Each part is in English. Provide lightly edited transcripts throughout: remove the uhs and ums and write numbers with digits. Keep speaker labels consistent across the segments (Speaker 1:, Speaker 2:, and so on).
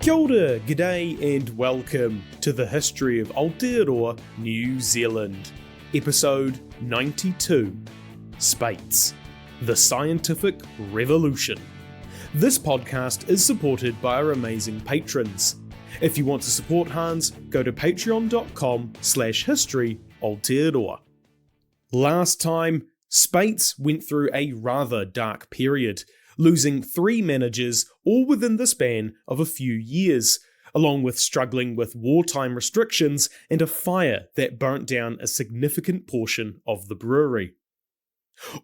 Speaker 1: Kia ora, g'day and welcome to the history of Aotearoa, New Zealand. Episode 92, Speight's, The Scientific Revolution. This podcast is supported by our amazing patrons. If you want to support Hans, go to patreon.com/history Aotearoa. Last time, Speight's went through a rather dark period, losing 3 managers all within the span of a few years, along with struggling with wartime restrictions and a fire that burnt down a significant portion of the brewery.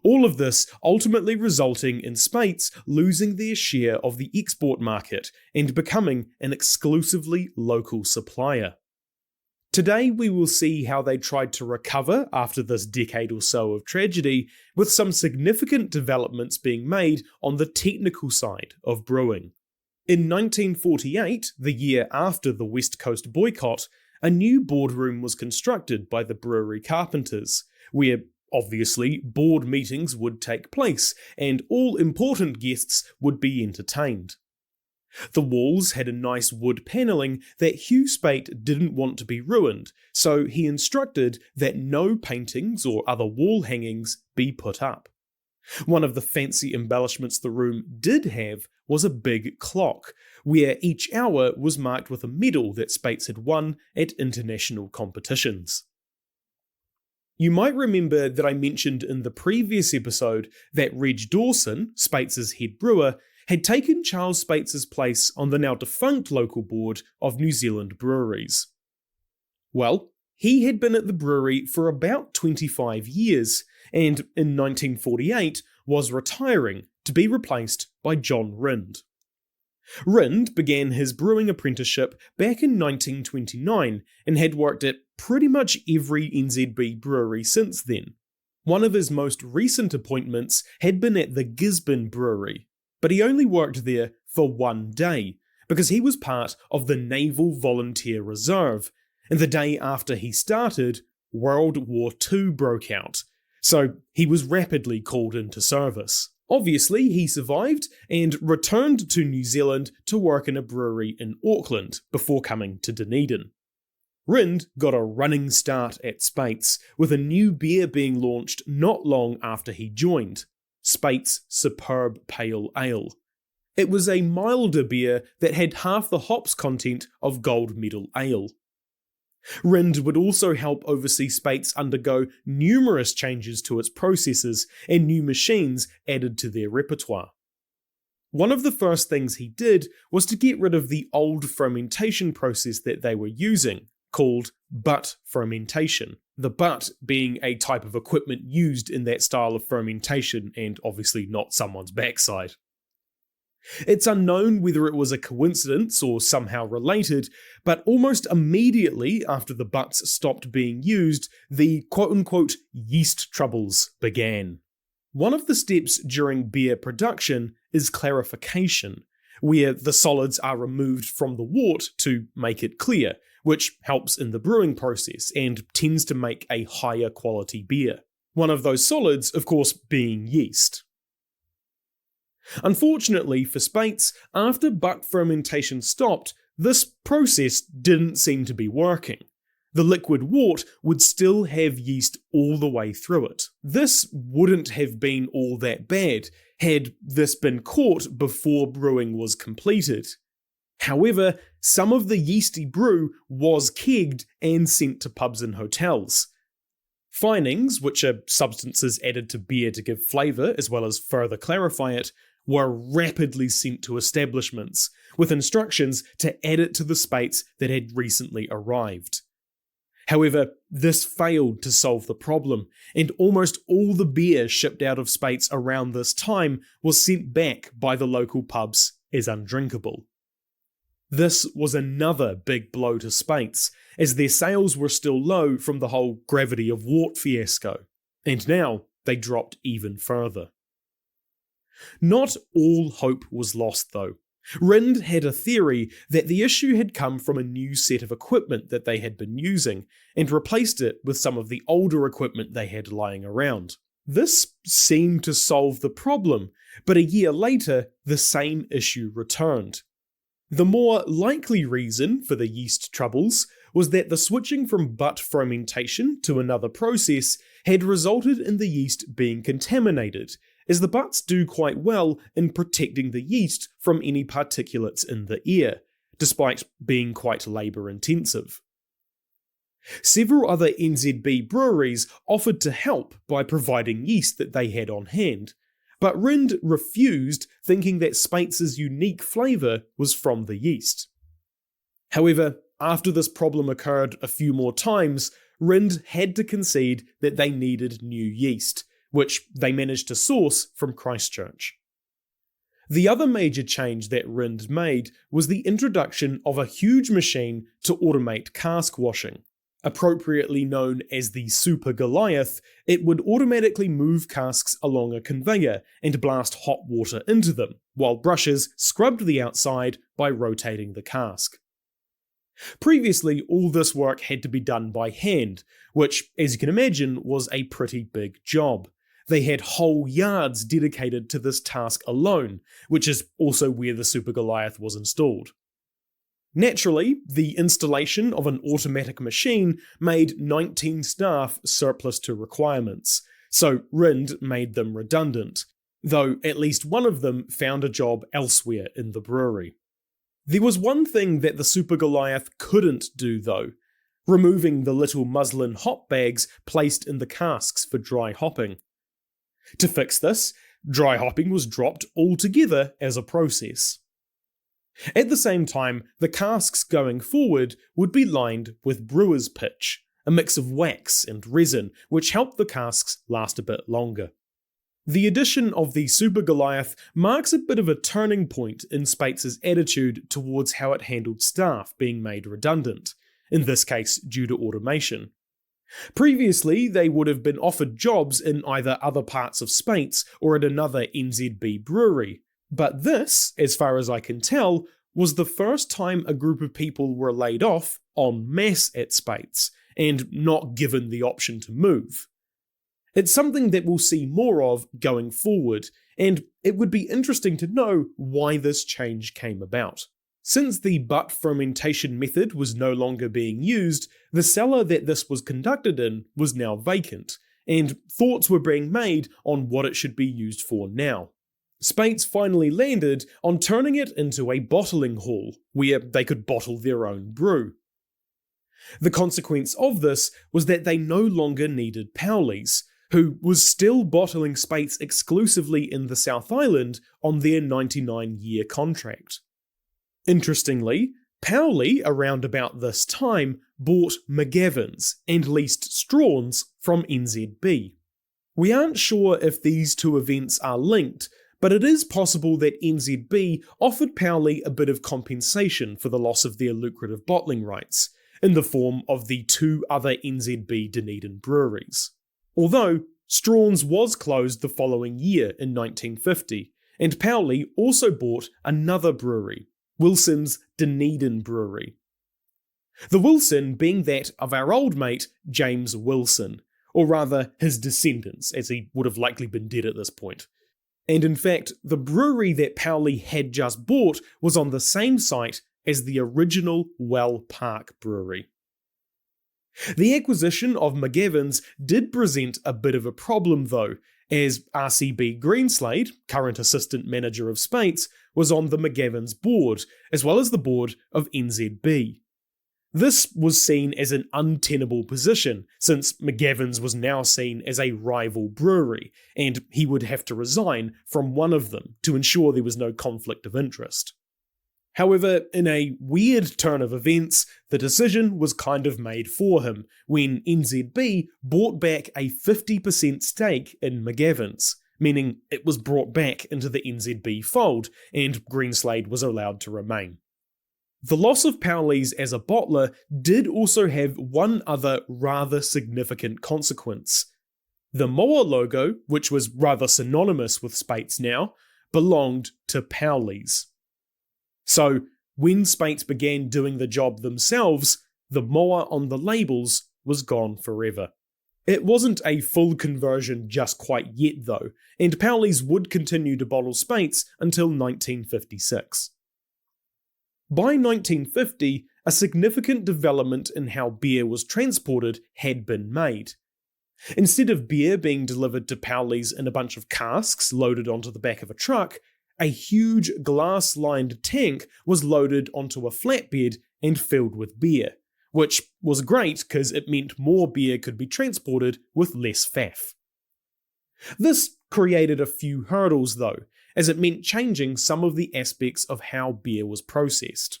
Speaker 1: All of this ultimately resulting in Speight's losing their share of the export market and becoming an exclusively local supplier. Today we will see how they tried to recover after this decade or so of tragedy, with some significant developments being made on the technical side of brewing. In 1948, the year after the West Coast boycott, a new boardroom was constructed by the brewery carpenters, where obviously board meetings would take place and all important guests would be entertained. The walls had a nice wood panelling that Hugh Speight didn't want to be ruined, so he instructed that no paintings or other wall hangings be put up. One of the fancy embellishments the room did have was a big clock, where each hour was marked with a medal that Speight's had won at international competitions. You might remember that I mentioned in the previous episode that Reg Dawson, Speight's head brewer, had taken Charles Speight's place on the now defunct local board of New Zealand breweries. Well, he had been at the brewery for about 25 years, and in 1948 was retiring to be replaced by John Rind. Rind began his brewing apprenticeship back in 1929 and had worked at pretty much every NZB brewery since then. One of his most recent appointments had been at the Gisborne Brewery, but he only worked there for 1 day, because he was part of the Naval Volunteer Reserve, and the day after he started, World War II broke out, so he was rapidly called into service. Obviously, he survived and returned to New Zealand to work in a brewery in Auckland before coming to Dunedin. Rind got a running start at Speight's, with a new beer being launched not long after he joined, Speight's Superb Pale Ale. It was a milder beer that had half the hops content of Gold Medal Ale. Rind would also help oversee Speight's undergo numerous changes to its processes and new machines added to their repertoire. One of the first things he did was to get rid of the old fermentation process that they were using, called butt fermentation. The butt being a type of equipment used in that style of fermentation and obviously not someone's backside. It's unknown whether it was a coincidence or somehow related, but almost immediately after the butts stopped being used, the quote-unquote yeast troubles began. One of the steps during beer production is clarification, where the solids are removed from the wort to make it clear, which helps in the brewing process and tends to make a higher quality beer. One of those solids, of course, being yeast. Unfortunately for Speight's, after butt fermentation stopped, this process didn't seem to be working. The liquid wort would still have yeast all the way through it. This wouldn't have been all that bad had this been caught before brewing was completed. However, some of the yeasty brew was kegged and sent to pubs and hotels. Finings, which are substances added to beer to give flavour as well as further clarify it, were rapidly sent to establishments, with instructions to add it to the Speight's that had recently arrived. However, this failed to solve the problem, and almost all the beer shipped out of Speight's around this time was sent back by the local pubs as undrinkable. This was another big blow to Speight's, as their sales were still low from the whole gravity of wort fiasco, and now they dropped even further. Not all hope was lost though. Rind had a theory that the issue had come from a new set of equipment that they had been using, and replaced it with some of the older equipment they had lying around. This seemed to solve the problem, but a year later, the same issue returned. The more likely reason for the yeast troubles was that the switching from butt fermentation to another process had resulted in the yeast being contaminated, as the butts do quite well in protecting the yeast from any particulates in the air, despite being quite labour intensive. Several other NZB breweries offered to help by providing yeast that they had on hand, but Rind refused, thinking that Speight's unique flavour was from the yeast. However, after this problem occurred a few more times, Rind had to concede that they needed new yeast, which they managed to source from Christchurch. The other major change that Rind made was the introduction of a huge machine to automate cask washing. Appropriately known as the Super Goliath, it would automatically move casks along a conveyor and blast hot water into them, while brushes scrubbed the outside by rotating the cask. Previously, all this work had to be done by hand, which, as you can imagine, was a pretty big job. They had whole yards dedicated to this task alone, which is also where the Super Goliath was installed. Naturally, the installation of an automatic machine made 19 staff surplus to requirements, so Rind made them redundant, though at least one of them found a job elsewhere in the brewery. There was one thing that the Super Goliath couldn't do though, removing the little muslin hop bags placed in the casks for dry hopping. To fix this, dry hopping was dropped altogether as a process. At the same time, the casks going forward would be lined with brewer's pitch, a mix of wax and resin, which helped the casks last a bit longer. The addition of the Super Goliath marks a bit of a turning point in Speight's attitude towards how it handled staff being made redundant, in this case due to automation. Previously, they would have been offered jobs in either other parts of Speight's or at another NZB brewery, but this, as far as I can tell, was the first time a group of people were laid off en masse at Speight's, and not given the option to move. It's something that we'll see more of going forward, and it would be interesting to know why this change came about. Since the butt fermentation method was no longer being used, the cellar that this was conducted in was now vacant, and thoughts were being made on what it should be used for now. Speight's finally landed on turning it into a bottling hall, where they could bottle their own brew. The consequence of this was that they no longer needed Powley's, who was still bottling Speight's exclusively in the South Island on their 99-year contract. Interestingly, Powley, around about this time, bought McGavin's and leased Strawn's from NZB. We aren't sure if these two events are linked, but it is possible that NZB offered Powley a bit of compensation for the loss of their lucrative bottling rights, in the form of the two other NZB Dunedin breweries. Although, Strawn's was closed the following year in 1950, and Powley also bought another brewery, Wilson's Dunedin Brewery. The Wilson being that of our old mate, James Wilson, or rather his descendants, as he would have likely been dead at this point. And in fact, the brewery that Powley had just bought was on the same site as the original Well Park Brewery. The acquisition of McGavin's did present a bit of a problem though, as RCB Greenslade, current assistant manager of Speight's, was on the McGavin's board, as well as the board of NZB. This was seen as an untenable position, since McGavin's was now seen as a rival brewery, and he would have to resign from one of them to ensure there was no conflict of interest. However, in a weird turn of events, the decision was kind of made for him when NZB bought back a 50% stake in McGavin's, meaning it was brought back into the NZB fold, and Greenslade was allowed to remain. The loss of Powley's as a bottler did also have one other rather significant consequence. The Moa logo, which was rather synonymous with Speight's now, belonged to Powley's. So, when Speight began doing the job themselves, the Moa on the labels was gone forever. It wasn't a full conversion just quite yet though, and Powley's would continue to bottle Speight's until 1956. By 1950, a significant development in how beer was transported had been made. Instead of beer being delivered to Powley's in a bunch of casks loaded onto the back of a truck, a huge glass-lined tank was loaded onto a flatbed and filled with beer, which was great because it meant more beer could be transported with less faff. This created a few hurdles though, as it meant changing some of the aspects of how beer was processed.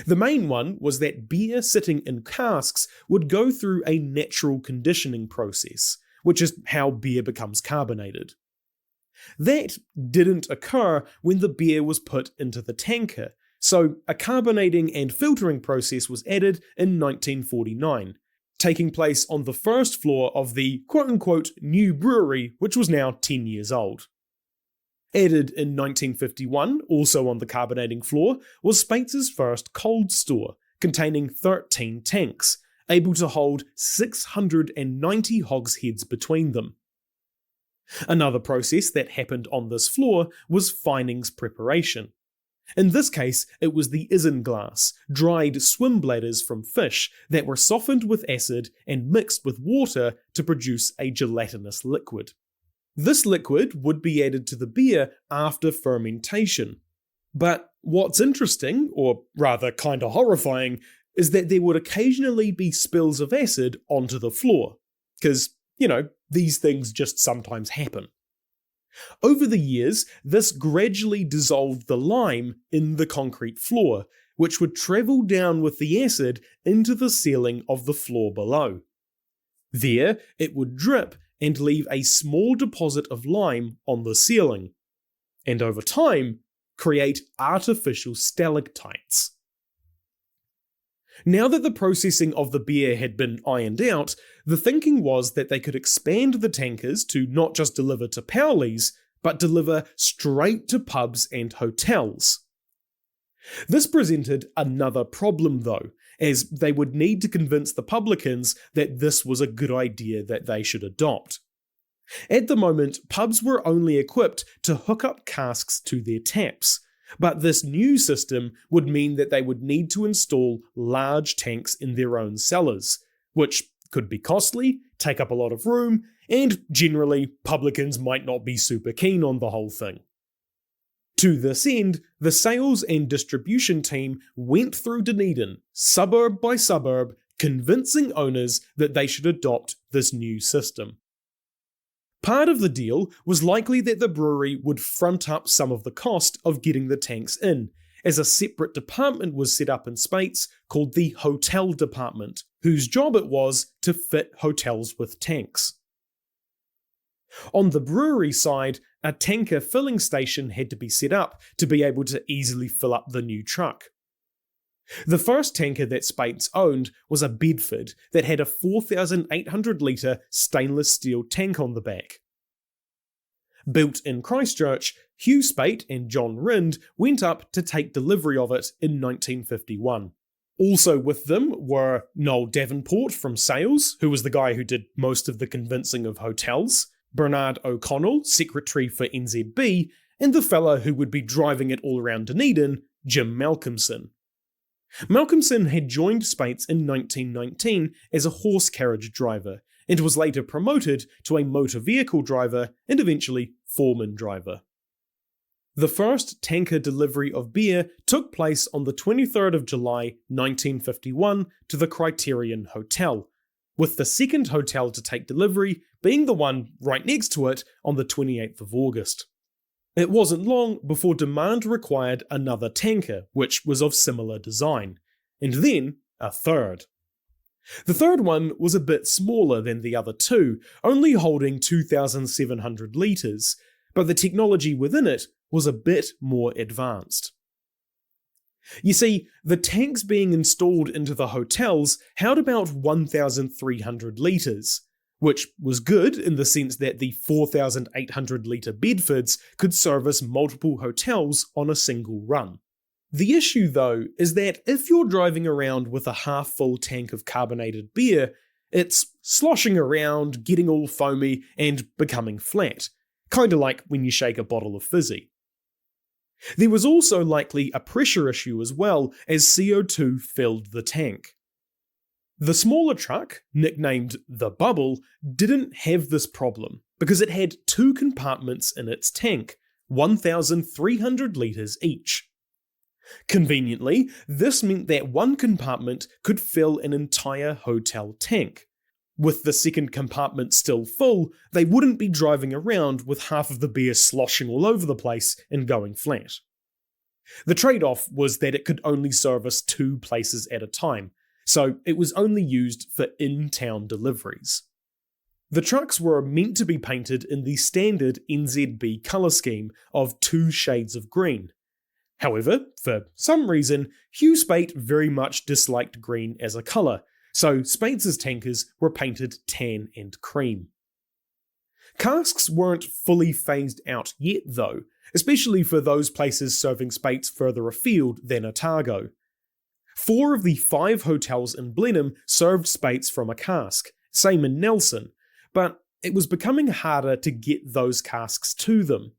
Speaker 1: The main one was that beer sitting in casks would go through a natural conditioning process, which is how beer becomes carbonated. That didn't occur when the beer was put into the tanker, so a carbonating and filtering process was added in 1949, taking place on the first floor of the quote-unquote new brewery, which was now 10 years old. Added in 1951, also on the carbonating floor, was Speight's first cold store, containing 13 tanks, able to hold 690 hogsheads between them. Another process that happened on this floor was finings preparation. In this case, it was the isinglass, dried swim bladders from fish that were softened with acid and mixed with water to produce a gelatinous liquid. This liquid would be added to the beer after fermentation. But what's interesting, or rather kinda horrifying, is that there would occasionally be spills of acid onto the floor. Because, these things just sometimes happen. Over the years, this gradually dissolved the lime in the concrete floor, which would travel down with the acid into the ceiling of the floor below. There, it would drip and leave a small deposit of lime on the ceiling, and over time, create artificial stalactites. Now that the processing of the beer had been ironed out, the thinking was that they could expand the tankers to not just deliver to Powley's, but deliver straight to pubs and hotels. This presented another problem though, as they would need to convince the publicans that this was a good idea that they should adopt. At the moment, pubs were only equipped to hook up casks to their taps, but this new system would mean that they would need to install large tanks in their own cellars, which could be costly, take up a lot of room, and generally, publicans might not be super keen on the whole thing. To this end, the sales and distribution team went through Dunedin, suburb by suburb, convincing owners that they should adopt this new system. Part of the deal was likely that the brewery would front up some of the cost of getting the tanks in, as a separate department was set up in Speight's called the Hotel Department, whose job it was to fit hotels with tanks. On the brewery side, a tanker filling station had to be set up to be able to easily fill up the new truck. The first tanker that Speight's owned was a Bedford that had a 4,800 litre stainless steel tank on the back. Built in Christchurch, Hugh Speight and John Rind went up to take delivery of it in 1951. Also with them were Noel Davenport from sales, who was the guy who did most of the convincing of hotels, Bernard O'Connell, secretary for NZB, and the fella who would be driving it all around Dunedin, Jim Malcolmson. Malcolmson had joined Speight's in 1919 as a horse carriage driver, and was later promoted to a motor vehicle driver and eventually foreman driver. The first tanker delivery of beer took place on the 23rd of July 1951 to the Criterion Hotel, with the second hotel to take delivery being the one right next to it on the 28th of August. It wasn't long before demand required another tanker, which was of similar design, and then a third. The third one was a bit smaller than the other two, only holding 2,700 litres, but the technology within it was a bit more advanced. You see, the tanks being installed into the hotels held about 1,300 litres, which was good in the sense that the 4,800 litre Bedfords could service multiple hotels on a single run. The issue though is that if you're driving around with a half-full tank of carbonated beer, it's sloshing around, getting all foamy, and becoming flat, kinda like when you shake a bottle of fizzy. There was also likely a pressure issue as well, as CO2 filled the tank. The smaller truck, nicknamed the Bubble, didn't have this problem because it had 2 compartments in its tank, 1,300 litres each. Conveniently, this meant that one compartment could fill an entire hotel tank. With the second compartment still full, they wouldn't be driving around with half of the beer sloshing all over the place and going flat. The trade-off was that it could only service 2 places at a time, so it was only used for in-town deliveries. The trucks were meant to be painted in the standard NZB colour scheme of 2 shades of green. However, for some reason, Hugh Speight very much disliked green as a colour, so Speight's tankers were painted tan and cream. Casks weren't fully phased out yet though, especially for those places serving Speight's further afield than Otago. 4 of the 5 hotels in Blenheim served Speight's from a cask, same in Nelson, but it was becoming harder to get those casks to them.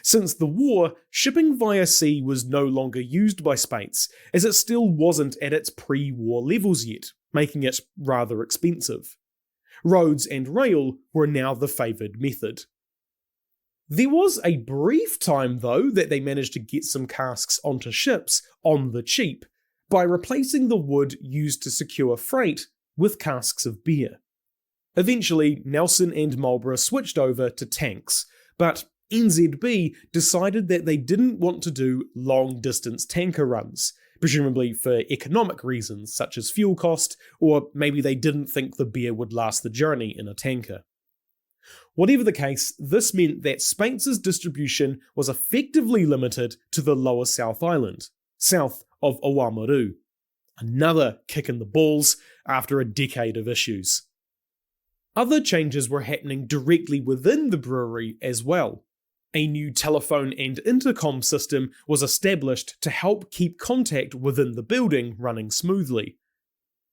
Speaker 1: Since the war, shipping via sea was no longer used by Speight's, as it still wasn't at its pre-war levels yet, making it rather expensive. Roads and rail were now the favoured method. There was a brief time though that they managed to get some casks onto ships on the cheap, by replacing the wood used to secure freight with casks of beer. Eventually, Nelson and Marlborough switched over to tanks, but NZB decided that they didn't want to do long-distance tanker runs, presumably for economic reasons such as fuel cost, or maybe they didn't think the beer would last the journey in a tanker. Whatever the case, this meant that Speight's distribution was effectively limited to the lower South Island, south of Oamaru. Another kick in the balls after a decade of issues. Other changes were happening directly within the brewery as well. A new telephone and intercom system was established to help keep contact within the building running smoothly.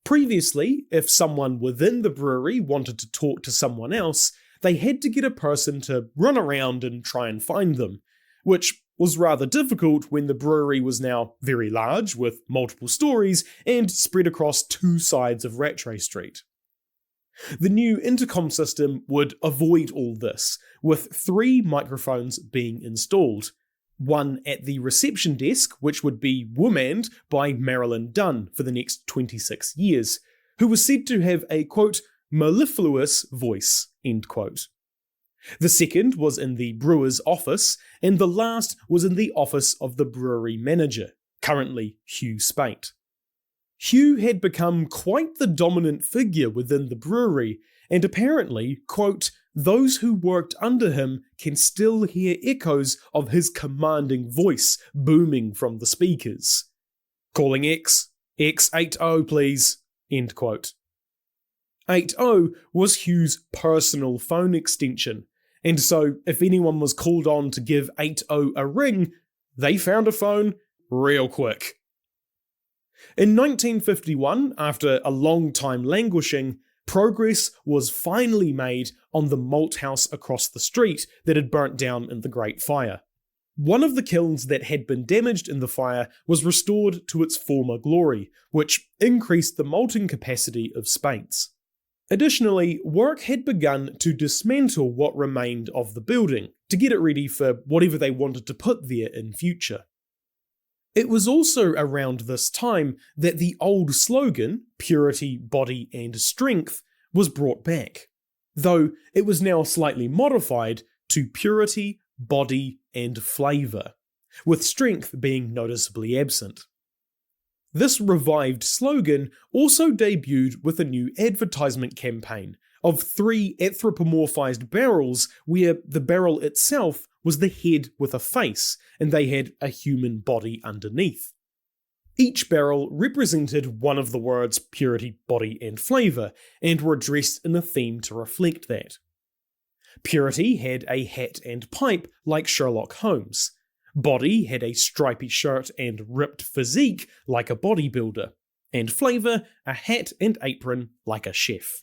Speaker 1: Previously, if someone within the brewery wanted to talk to someone else, they had to get a person to run around and try and find them, which was rather difficult when the brewery was now very large with multiple stories and spread across 2 sides of Rattray Street. The new intercom system would avoid all this, with 3 microphones being installed. One at the reception desk, which would be womaned by Marilyn Dunn for the next 26 years, who was said to have a, quote, mellifluous voice, end quote. The second was in the brewer's office, and the last was in the office of the brewery manager, currently Hugh Speight. Hugh had become quite the dominant figure within the brewery, and apparently, quote, those who worked under him can still hear echoes of his commanding voice booming from the speakers. Calling X80 please, end quote. 80 was Hugh's personal phone extension, and so if anyone was called on to give 80 a ring, they found a phone real quick. In 1951, after a long time languishing, progress was finally made on the malt house across the street that had burnt down in the Great Fire. One of the kilns that had been damaged in the fire was restored to its former glory, which increased the malting capacity of Speight's. Additionally, work had begun to dismantle what remained of the building to get it ready for whatever they wanted to put there in future. It was also around this time that the old slogan, purity, body and strength, was brought back, though it was now slightly modified to purity, body and flavour, with strength being noticeably absent. This revived slogan also debuted with a new advertisement campaign of 3 anthropomorphized barrels where the barrel itself was the head with a face and they had a human body underneath. Each barrel represented one of the words purity, body and flavour and were dressed in a theme to reflect that. Purity had a hat and pipe like Sherlock Holmes. Body had a stripy shirt and ripped physique like a bodybuilder, and flavour a hat and apron like a chef.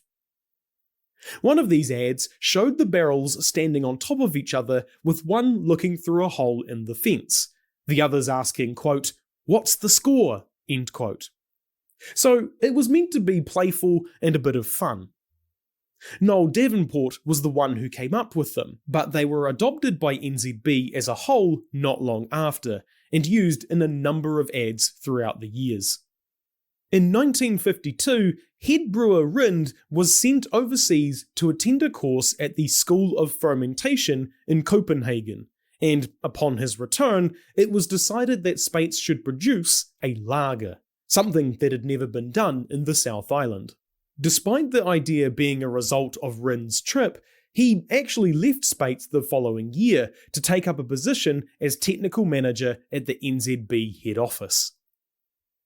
Speaker 1: One of these ads showed the barrels standing on top of each other with one looking through a hole in the fence, the others asking, quote, "What's the score?" end quote. So it was meant to be playful and a bit of fun. Noel Davenport was the one who came up with them, but they were adopted by NZB as a whole not long after, and used in a number of ads throughout the years. In 1952, head brewer Rind was sent overseas to attend a course at the School of Fermentation in Copenhagen, and upon his return, it was decided that Speight should produce a lager, something that had never been done in the South Island. Despite the idea being a result of Rind's trip, he actually left Speight the following year to take up a position as technical manager at the NZB head office.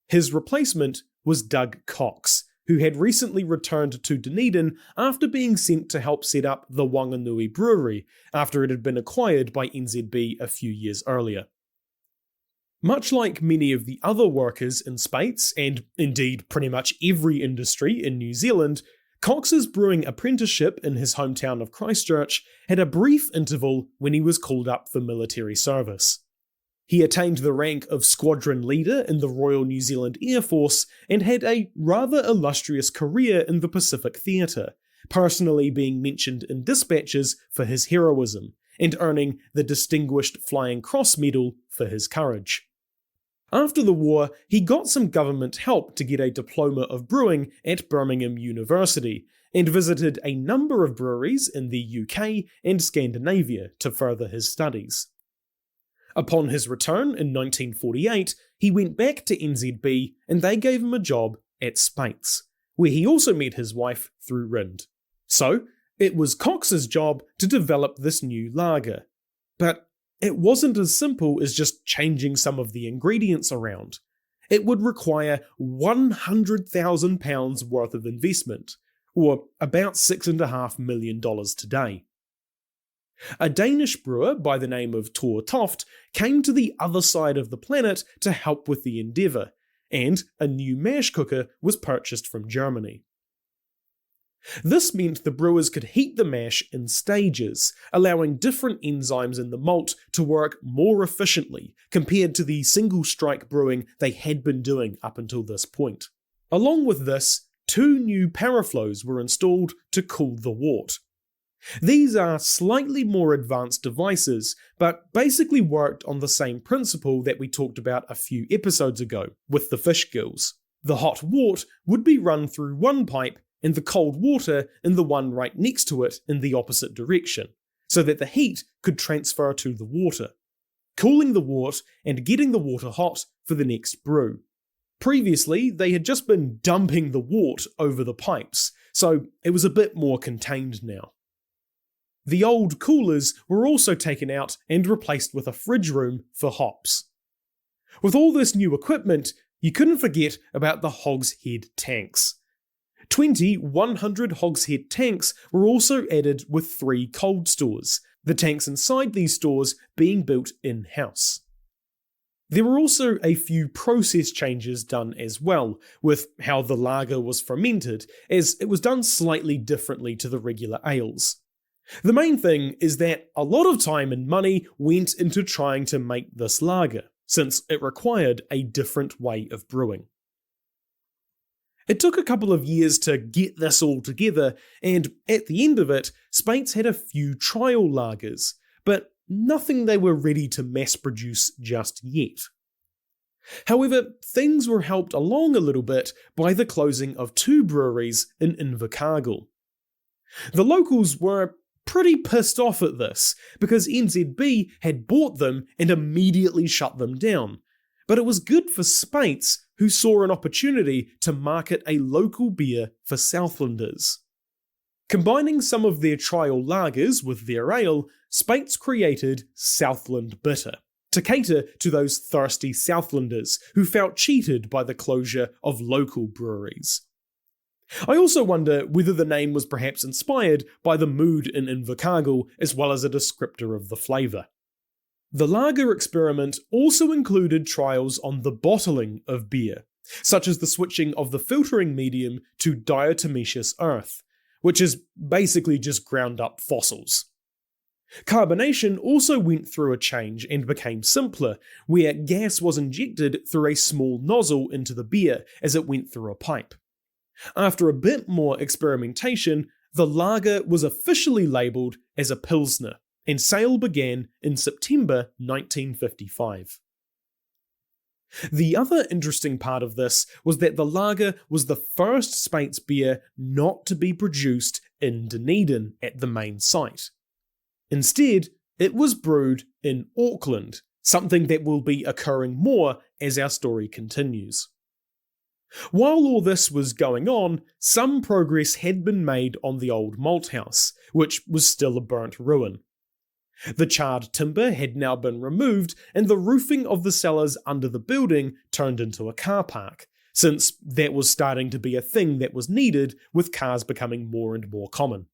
Speaker 1: His replacement was Doug Cox, who had recently returned to Dunedin after being sent to help set up the Wanganui Brewery after it had been acquired by NZB a few years earlier. Much like many of the other workers in Speight's, and indeed pretty much every industry in New Zealand, Cox's brewing apprenticeship in his hometown of Christchurch had a brief interval when he was called up for military service. He attained the rank of squadron leader in the Royal New Zealand Air Force and had a rather illustrious career in the Pacific Theatre, personally being mentioned in dispatches for his heroism, and earning the Distinguished Flying Cross Medal for his courage. After the war, he got some government help to get a diploma of brewing at Birmingham University, and visited a number of breweries in the UK and Scandinavia to further his studies. Upon his return in 1948, he went back to NZB and they gave him a job at Speight's, where he also met his wife through Rind. So, it was Cox's job to develop this new lager. But it wasn't as simple as just changing some of the ingredients around. It would require £100,000 worth of investment, or about $6.5 million today. A Danish brewer by the name of Tor Toft came to the other side of the planet to help with the endeavour, and a new mash cooker was purchased from Germany. This meant the brewers could heat the mash in stages, allowing different enzymes in the malt to work more efficiently compared to the single-strike brewing they had been doing up until this point. Along with this, 2 new paraflows were installed to cool the wort. These are slightly more advanced devices, but basically worked on the same principle that we talked about a few episodes ago with the fish gills. The hot wort would be run through one pipe and the cold water in the one right next to it in the opposite direction, so that the heat could transfer to the water, cooling the wort and getting the water hot for the next brew. Previously, they had just been dumping the wort over the pipes, so it was a bit more contained now. The old coolers were also taken out and replaced with a fridge room for hops. With all this new equipment, you couldn't forget about the hogshead tanks. 20 100 hogshead tanks were also added with 3 cold stores, the tanks inside these stores being built in-house. There were also a few process changes done as well, with how the lager was fermented, as it was done slightly differently to the regular ales. The main thing is that a lot of time and money went into trying to make this lager, since it required a different way of brewing. It took a couple of years to get this all together, and at the end of it, Speight's had a few trial lagers, but nothing they were ready to mass produce just yet. However, things were helped along a little bit by the closing of 2 breweries in Invercargill. The locals were pretty pissed off at this, because NZB had bought them and immediately shut them down, but it was good for Speight's, who saw an opportunity to market a local beer for Southlanders. Combining some of their trial lagers with their ale, Speight's created Southland Bitter, to cater to those thirsty Southlanders who felt cheated by the closure of local breweries. I also wonder whether the name was perhaps inspired by the mood in Invercargill as well as a descriptor of the flavour. The lager experiment also included trials on the bottling of beer, such as the switching of the filtering medium to diatomaceous earth, which is basically just ground up fossils. Carbonation also went through a change and became simpler, where gas was injected through a small nozzle into the beer as it went through a pipe. After a bit more experimentation, the lager was officially labelled as a Pilsner, and sale began in September 1955. The other interesting part of this was that the lager was the first Speight's beer not to be produced in Dunedin at the main site. Instead, it was brewed in Auckland, something that will be occurring more as our story continues. While all this was going on, some progress had been made on the old malt house, which was still a burnt ruin. The charred timber had now been removed, and the roofing of the cellars under the building turned into a car park, since that was starting to be a thing that was needed, with cars becoming more and more common.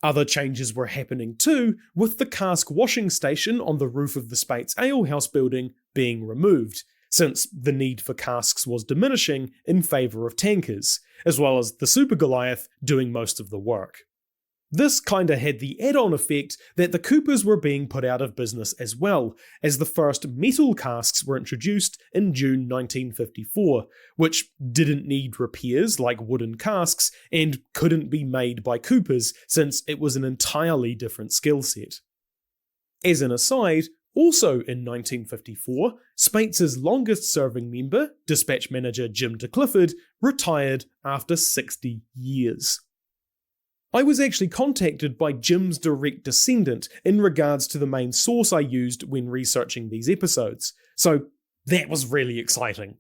Speaker 1: Other changes were happening too, with the cask washing station on the roof of the Speight's alehouse building being removed, since the need for casks was diminishing in favour of tankers, as well as the Super Goliath doing most of the work. This kinda had the add-on effect that the Coopers were being put out of business as well, as the first metal casks were introduced in June 1954, which didn't need repairs like wooden casks and couldn't be made by Coopers since it was an entirely different skill set. As an aside, also in 1954, Speight's longest-serving member, dispatch manager Jim de Clifford, retired after 60 years. I was actually contacted by Jim's direct descendant in regards to the main source I used when researching these episodes, so that was really exciting.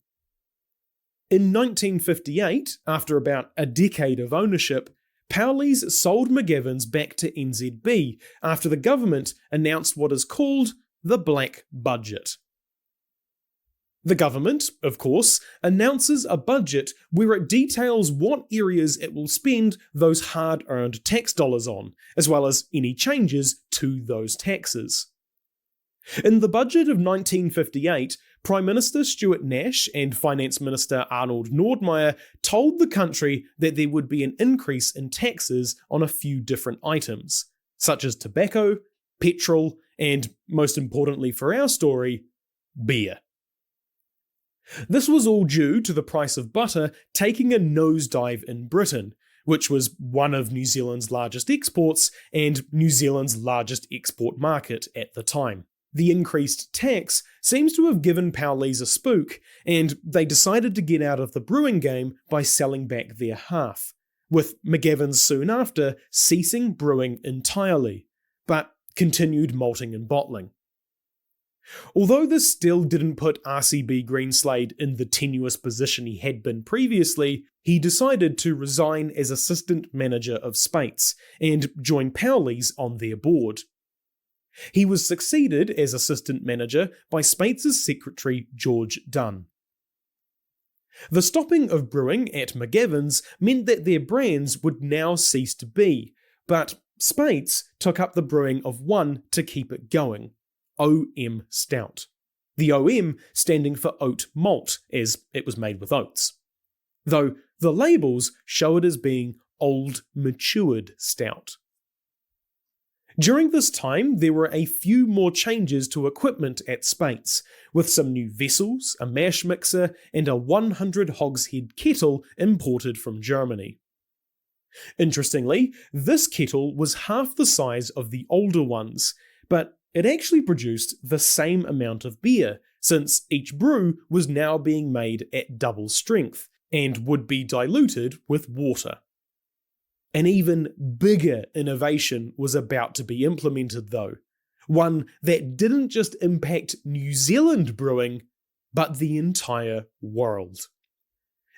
Speaker 1: In 1958, after about a decade of ownership, Powley's sold McGivern's back to NZB after the government announced what is called the Black Budget. The government, of course, announces a budget where it details what areas it will spend those hard-earned tax dollars on, as well as any changes to those taxes. In the budget of 1958, Prime Minister Stuart Nash and Finance Minister Arnold Nordmeyer told the country that there would be an increase in taxes on a few different items, such as tobacco, petrol, and, most importantly for our story, beer. This was all due to the price of butter taking a nosedive in Britain, which was one of New Zealand's largest exports and New Zealand's largest export market at the time. The increased tax seems to have given Powley's a spook, and they decided to get out of the brewing game by selling back their half, with McGivern's soon after ceasing brewing entirely, but continued malting and bottling. Although this still didn't put RCB Greenslade in the tenuous position he had been previously, he decided to resign as assistant manager of Speight's and join Powley's on their board. He was succeeded as assistant manager by Speight's secretary George Dunn. The stopping of brewing at McGivern's meant that their brands would now cease to be, but Speight's took up the brewing of one to keep it going. OM Stout. The OM standing for oat malt, as it was made with oats. Though the labels show it as being Old Matured Stout. During this time, there were a few more changes to equipment at Speight's, with some new vessels, a mash mixer, and a 100 hogshead kettle imported from Germany. Interestingly, this kettle was half the size of the older ones, but it actually produced the same amount of beer, since each brew was now being made at double strength, and would be diluted with water. An even bigger innovation was about to be implemented though, one that didn't just impact New Zealand brewing, but the entire world.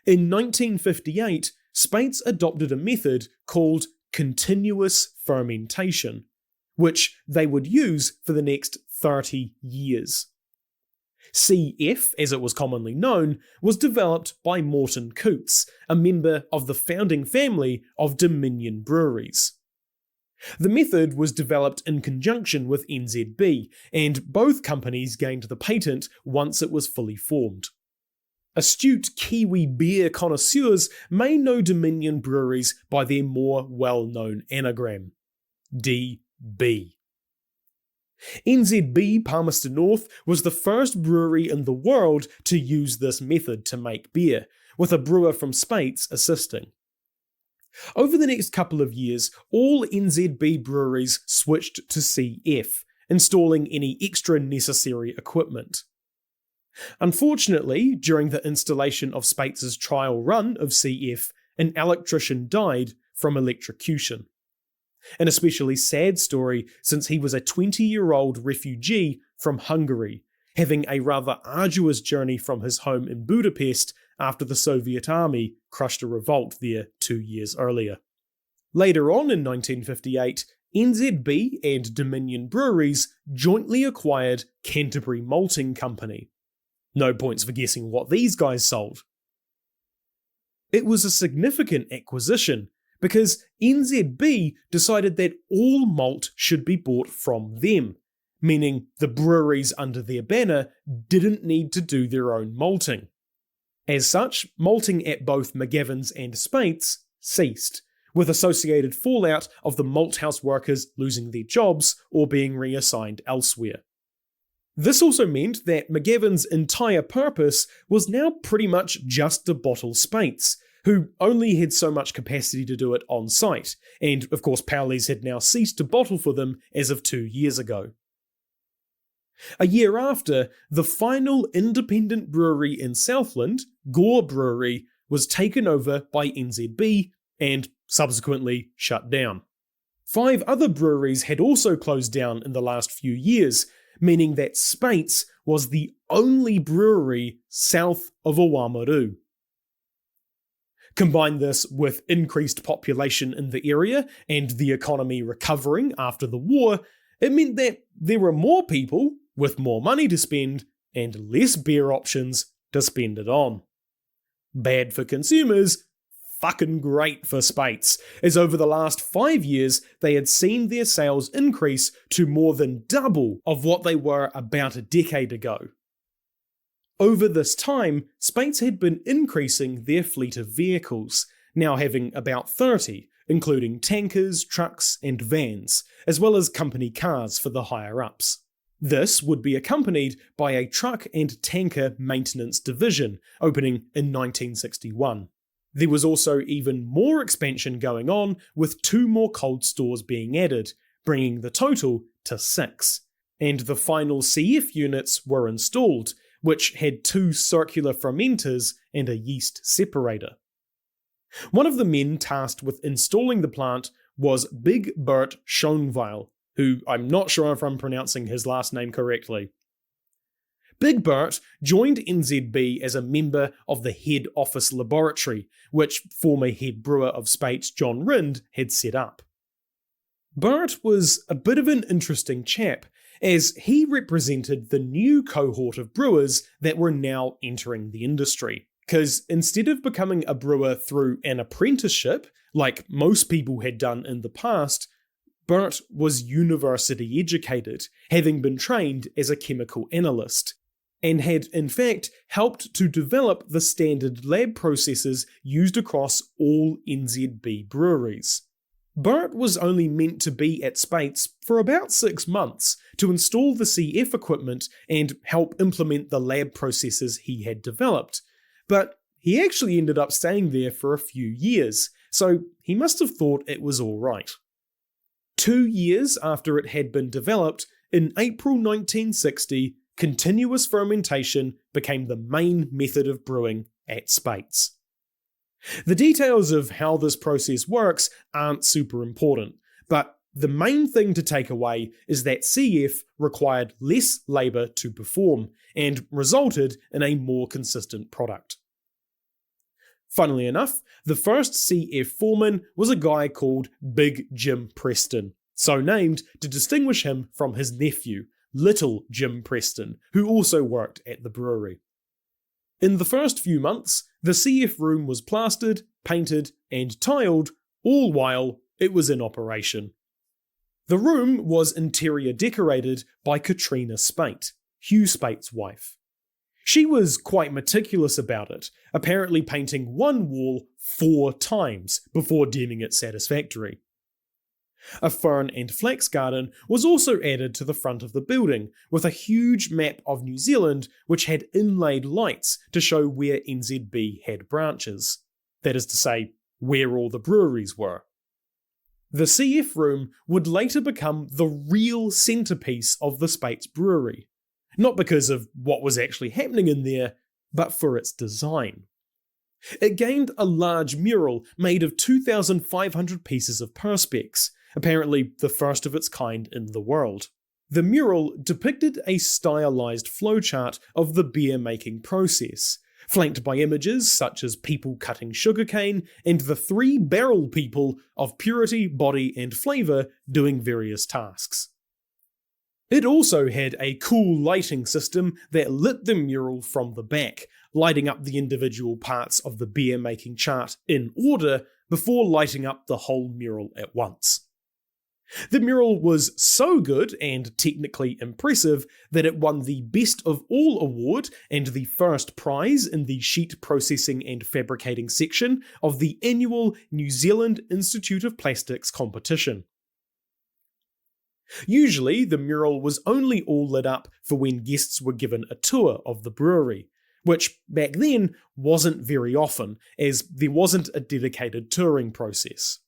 Speaker 1: In 1958, Speight's adopted a method called continuous fermentation, which they would use for the next 30 years. CF, as it was commonly known, was developed by Morton Coutts, a member of the founding family of Dominion Breweries. The method was developed in conjunction with NZB, and both companies gained the patent once it was fully formed. Astute Kiwi beer connoisseurs may know Dominion breweries by their more well-known anagram, DB. NZB Palmerston North was the first brewery in the world to use this method to make beer, with a brewer from Speight assisting. Over the next couple of years, all NZB breweries switched to CF, installing any extra necessary equipment. Unfortunately, during the installation of Speight's trial run of CF, an electrician died from electrocution. An especially sad story since he was a 20-year-old refugee from Hungary, having a rather arduous journey from his home in Budapest after the Soviet army crushed a revolt there 2 years earlier. Later on in 1958, NZB and Dominion Breweries jointly acquired Canterbury Malting Company. No points for guessing what these guys sold. It was a significant acquisition because NZB decided that all malt should be bought from them, meaning the breweries under their banner didn't need to do their own malting. As such, malting at both McGavins and Speight's ceased, with associated fallout of the malthouse workers losing their jobs or being reassigned elsewhere. This also meant that McGavin's entire purpose was now pretty much just to bottle Speight's, who only had so much capacity to do it on site, and of course Powley's had now ceased to bottle for them as of 2 years ago. A year after, the final independent brewery in Southland, Gore Brewery, was taken over by NZB and subsequently shut down. 5 other breweries had also closed down in the last few years, meaning that Speight's was the only brewery south of Oamaru. Combine this with increased population in the area and the economy recovering after the war, it meant that there were more people with more money to spend and less beer options to spend it on. Bad for consumers, fucking great for Speight's, as over the last 5 years they had seen their sales increase to more than double of what they were about a decade ago. Over this time, Speight's had been increasing their fleet of vehicles, now having about 30, including tankers, trucks, and vans, as well as company cars for the higher-ups. This would be accompanied by a truck and tanker maintenance division, opening in 1961. There was also even more expansion going on, with 2 more cold stores being added, bringing the total to 6. And the final CF units were installed, which had 2 circular fermenters and a yeast separator. One of the men tasked with installing the plant was Big Bert Schoenweil, who I'm not sure if I'm pronouncing his last name correctly. Big Bert joined NZB as a member of the head office laboratory, which former head brewer of Speight's John Rind had set up. Bert was a bit of an interesting chap, as he represented the new cohort of brewers that were now entering the industry. Because instead of becoming a brewer through an apprenticeship, like most people had done in the past, Bert was university educated, having been trained as a chemical analyst, and had in fact helped to develop the standard lab processes used across all NZB breweries. Bert was only meant to be at Speight's for about 6 months to install the CF equipment and help implement the lab processes he had developed, but he actually ended up staying there for a few years, so he must have thought it was alright. 2 years after it had been developed, in April 1960, continuous fermentation became the main method of brewing at Speight's. The details of how this process works aren't super important, but the main thing to take away is that CF required less labour to perform and resulted in a more consistent product. Funnily enough, the first CF foreman was a guy called Big Jim Preston, so named to distinguish him from his nephew, Little Jim Preston, who also worked at the brewery. In the first few months, the CF room was plastered, painted, and tiled, all while it was in operation. The room was interior decorated by Katrina Speight, Hugh Speight's wife. She was quite meticulous about it, apparently painting one wall 4 times before deeming it satisfactory. A fern and flax garden was also added to the front of the building, with a huge map of New Zealand which had inlaid lights to show where NZB had branches. That is to say, where all the breweries were. The CF room would later become the real centrepiece of the Speight's brewery, not because of what was actually happening in there, but for its design. It gained a large mural made of 2,500 pieces of perspex, apparently the first of its kind in the world. The mural depicted a stylized flowchart of the beer-making process, flanked by images such as people cutting sugarcane and the 3 barrel people of purity, body, and flavour doing various tasks. It also had a cool lighting system that lit the mural from the back, lighting up the individual parts of the beer-making chart in order before lighting up the whole mural at once. The mural was so good and technically impressive that it won the Best of All award and the first prize in the sheet processing and fabricating section of the annual New Zealand Institute of Plastics competition. Usually, the mural was only all lit up for when guests were given a tour of the brewery, which back then wasn't very often, as there wasn't a dedicated touring process.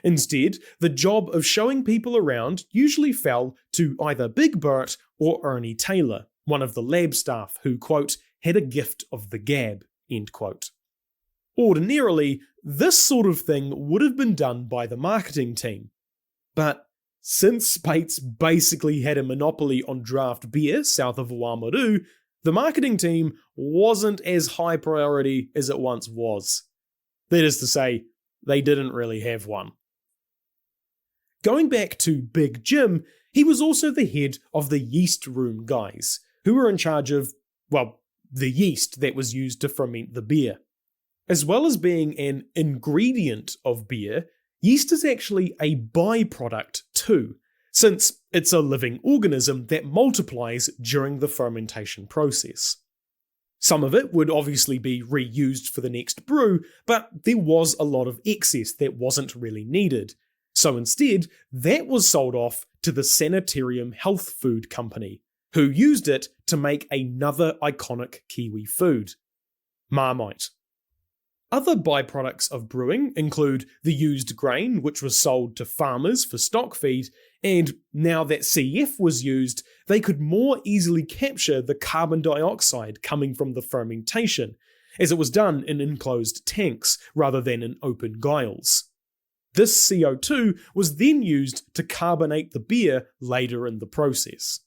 Speaker 1: Instead, the job of showing people around usually fell to either Big Bert or Ernie Taylor, one of the lab staff who, quote, had a gift of the gab, end quote. Ordinarily, this sort of thing would have been done by the marketing team. But since Speight's basically had a monopoly on draft beer south of Oamaru, the marketing team wasn't as high priority as it once was. That is to say, they didn't really have one. Going back to Big Jim, he was also the head of the yeast room guys, who were in charge of, well, the yeast that was used to ferment the beer. As well as being an ingredient of beer, yeast is actually a byproduct too, since it's a living organism that multiplies during the fermentation process. Some of it would obviously be reused for the next brew, but there was a lot of excess that wasn't really needed. So instead, that was sold off to the Sanitarium Health Food Company, who used it to make another iconic Kiwi food, Marmite. Other byproducts of brewing include the used grain, which was sold to farmers for stock feed, and now that CF was used, they could more easily capture the carbon dioxide coming from the fermentation, as it was done in enclosed tanks rather than in open guiles. This CO2 was then used to carbonate the beer later in the process.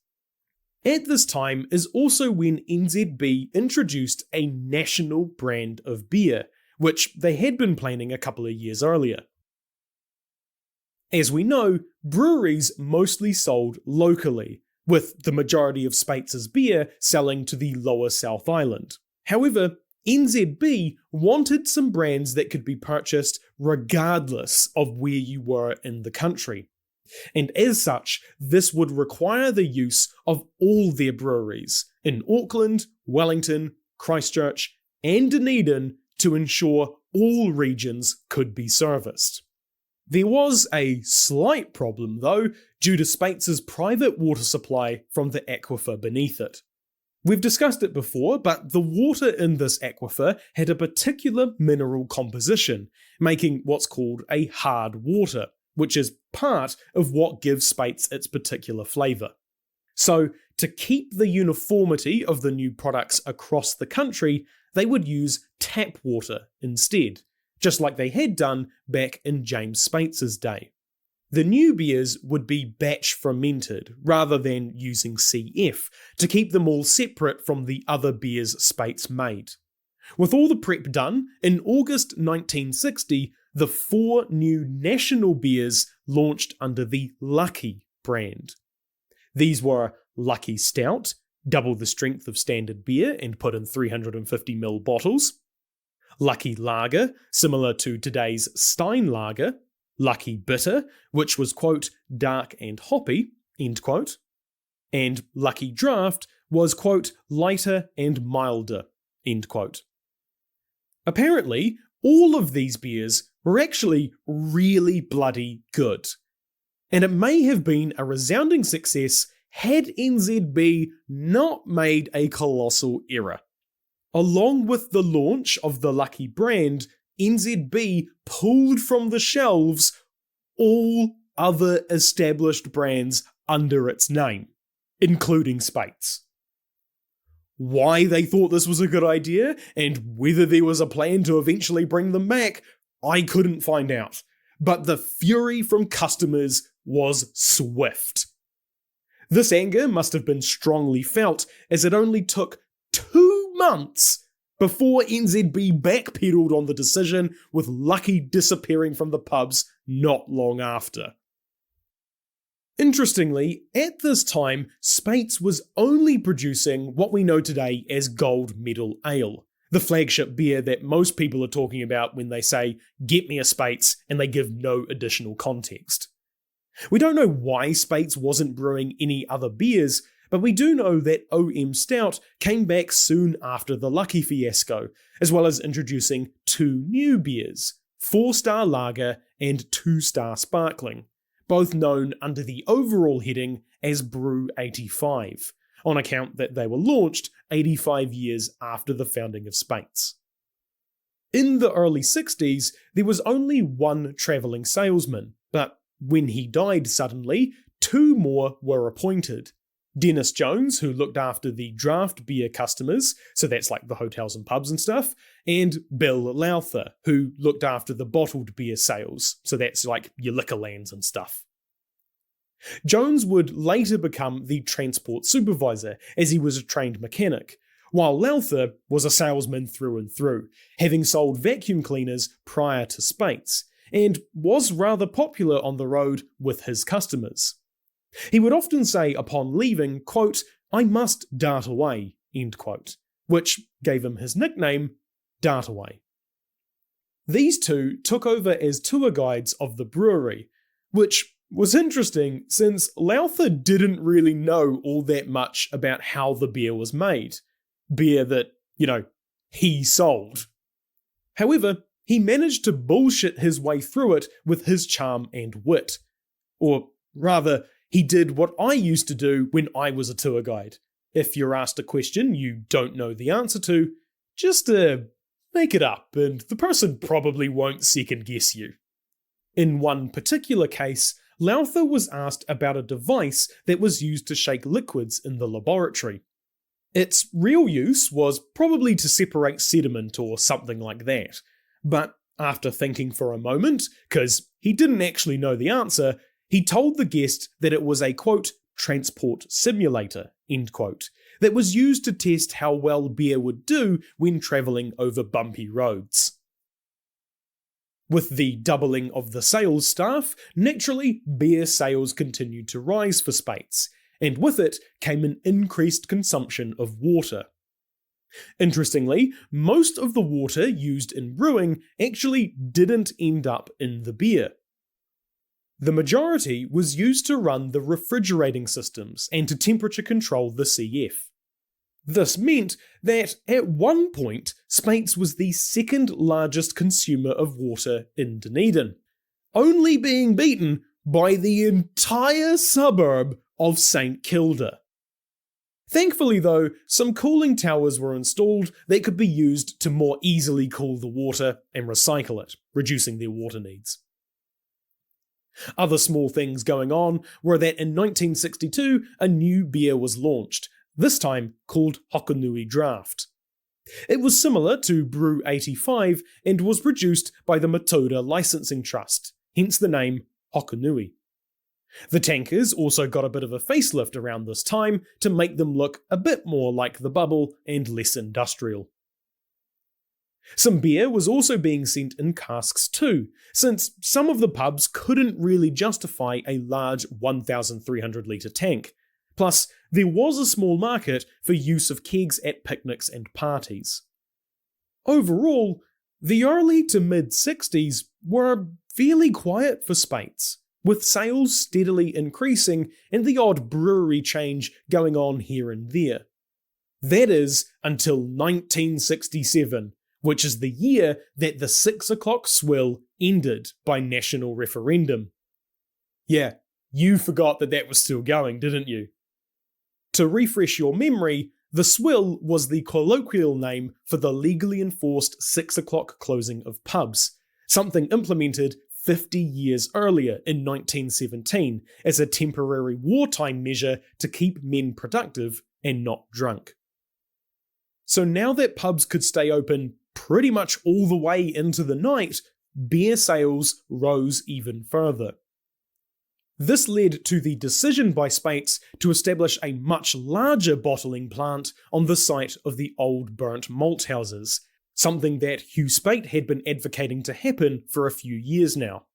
Speaker 1: At this time is also when NZB introduced a national brand of beer, which they had been planning a couple of years earlier. As we know, breweries mostly sold locally, with the majority of Speight's beer selling to the lower South Island. However, NZB wanted some brands that could be purchased regardless of where you were in the country. And as such, this would require the use of all their breweries in Auckland, Wellington, Christchurch, and Dunedin to ensure all regions could be serviced. There was a slight problem though, due to Speight's private water supply from the aquifer beneath it. We've discussed it before, but the water in this aquifer had a particular mineral composition, making what's called a hard water, which is part of what gives Speight's its particular flavour. So, to keep the uniformity of the new products across the country, they would use tap water instead, just like they had done back in James Speight's day. The new beers would be batch fermented rather than using CF to keep them all separate from the other beers Speight's made. With all the prep done, in August 1960, the 4 new national beers launched under the Lucky brand. These were Lucky Stout, double the strength of standard beer and put in 350ml bottles; Lucky Lager, similar to today's Stein Lager; Lucky Bitter, which was, quote, dark and hoppy, end quote; and Lucky Draft, was, quote, lighter and milder, end quote. Apparently, all of these beers were actually really bloody good. And it may have been a resounding success had NZB not made a colossal error. Along with the launch of the Lucky brand, NZB pulled from the shelves all other established brands under its name, including Speight's. Why they thought this was a good idea, and whether there was a plan to eventually bring them back, I couldn't find out. But the fury from customers was swift. This anger must have been strongly felt, as it only took 2 months before NZB backpedaled on the decision, with Lucky disappearing from the pubs not long after. Interestingly, at this time, Speight's was only producing what we know today as Gold Medal Ale, the flagship beer that most people are talking about when they say, "Get me a Speight's," and they give no additional context. We don't know why Speight's wasn't brewing any other beers, but we do know that OM Stout came back soon after the Lucky fiasco, as well as introducing 2 new beers, 4-star Lager and 2-star Sparkling, both known under the overall heading as Brew 85, on account that they were launched 85 years after the founding of Speight's. In the early 60s, there was only one travelling salesman, but when he died suddenly, 2 more were appointed. Dennis Jones, who looked after the draft beer customers, so that's like the hotels and pubs and stuff, and Bill Lowther, who looked after the bottled beer sales, so that's like your liquor lands and stuff. Jones would later become the transport supervisor, as he was a trained mechanic, while Lowther was a salesman through and through, having sold vacuum cleaners prior to Speight's, and was rather popular on the road with his customers. He would often say upon leaving, quote, "I must dart away," end quote, which gave him his nickname, Dartaway. These 2 took over as tour guides of the brewery, which was interesting since Lowther didn't really know all that much about how the beer was made. Beer that, he sold. However, he managed to bullshit his way through it with his charm and wit. Or rather, he did what I used to do when I was a tour guide. If you're asked a question you don't know the answer to, just make it up, and the person probably won't second guess you. In one particular case, Lowther was asked about a device that was used to shake liquids in the laboratory. Its real use was probably to separate sediment or something like that, but after thinking for a moment, because he didn't actually know the answer, he told the guest that it was a, quote, transport simulator, end quote, that was used to test how well beer would do when travelling over bumpy roads. With the doubling of the sales staff, naturally, beer sales continued to rise for Speight's, and with it came an increased consumption of water. Interestingly, most of the water used in brewing actually didn't end up in the beer. The majority was used to run the refrigerating systems and to temperature control the CF. This meant that at one point, Speight's was the 2nd largest consumer of water in Dunedin, only being beaten by the entire suburb of St Kilda. Thankfully though, some cooling towers were installed that could be used to more easily cool the water and recycle it, reducing their water needs. Other small things going on were that in 1962 a new beer was launched, this time called Hokonui Draft. It was similar to Brew 85 and was produced by the Matoda Licensing Trust, hence the name Hokonui. The tankers also got a bit of a facelift around this time to make them look a bit more like the bubble and less industrial. Some beer was also being sent in casks too, since some of the pubs couldn't really justify a large 1,300 litre tank. Plus, there was a small market for use of kegs at picnics and parties. Overall, the early to mid-60s were fairly quiet for Speight's, with sales steadily increasing and the odd brewery change going on here and there. That is until 1967, which is the year that the 6 o'clock swill ended by national referendum. Yeah, you forgot that was still going, didn't you? To refresh your memory, the swill was the colloquial name for the legally enforced 6 o'clock closing of pubs, something implemented 50 years earlier in 1917 as a temporary wartime measure to keep men productive and not drunk. So now that pubs could stay open pretty much all the way into the night, beer sales rose even further. This led to the decision by Speight's to establish a much larger bottling plant on the site of the old burnt malt houses, something that Hugh Speight had been advocating to happen for a few years now.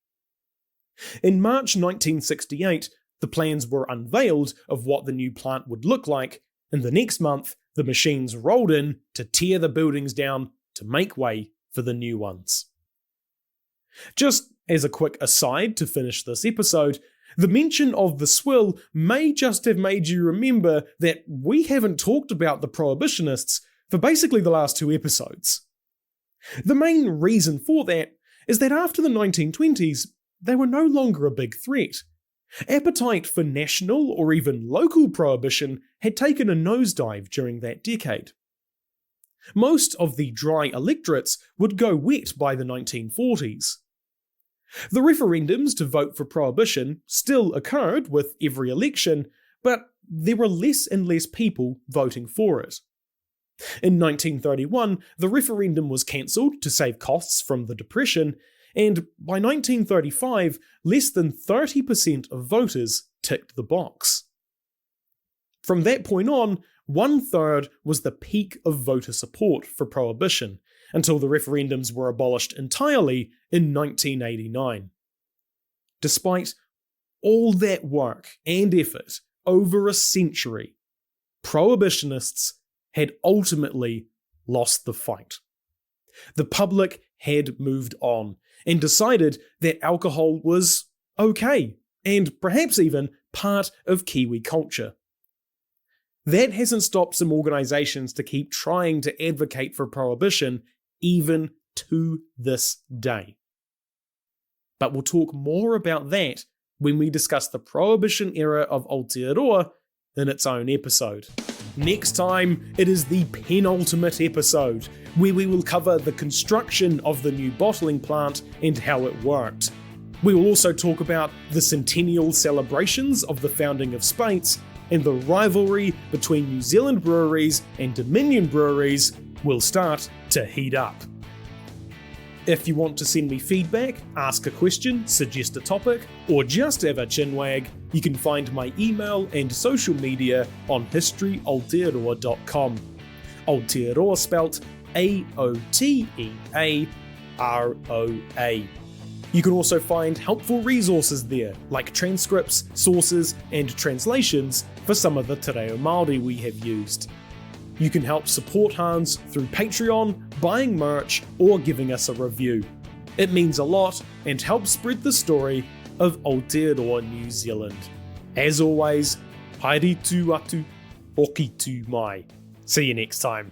Speaker 1: In March 1968, the plans were unveiled of what the new plant would look like, and the next month, the machines rolled in to tear the buildings down to make way for the new ones. Just as a quick aside to finish this episode, the mention of the swill may just have made you remember that we haven't talked about the prohibitionists for basically the last 2 episodes. The main reason for that is that after the 1920s, they were no longer a big threat. Appetite for national or even local prohibition had taken a nosedive during that decade. Most of the dry electorates would go wet by the 1940s. The referendums to vote for prohibition still occurred with every election, but there were less and less people voting for it. In 1931, the referendum was cancelled to save costs from the Depression, and by 1935, less than 30% of voters ticked the box. From that point on, 1/3 was the peak of voter support for prohibition, until the referendums were abolished entirely in 1989. Despite all that work and effort over a century, prohibitionists had ultimately lost the fight. The public had moved on and decided that alcohol was okay, and perhaps even part of Kiwi culture. That hasn't stopped some organisations to keep trying to advocate for prohibition even to this day. But we'll talk more about that when we discuss the Prohibition era of Aotearoa in its own episode. Next time, it is the penultimate episode, where we will cover the construction of the new bottling plant and how it worked. We will also talk about the centennial celebrations of the founding of Speight's, and the rivalry between New Zealand breweries and Dominion breweries will start to heat up. If you want to send me feedback, ask a question, suggest a topic, or just have a chinwag, you can find my email and social media on historyaotearoa.com. Aotearoa spelt Aotearoa. You can also find helpful resources there, like transcripts, sources, and translations for some of the te reo Māori we have used. You can help support Hans through Patreon, buying merch, or giving us a review. It means a lot and helps spread the story of Aotearoa, New Zealand. As always, haere tū atu, hoki tū mai. See you next time.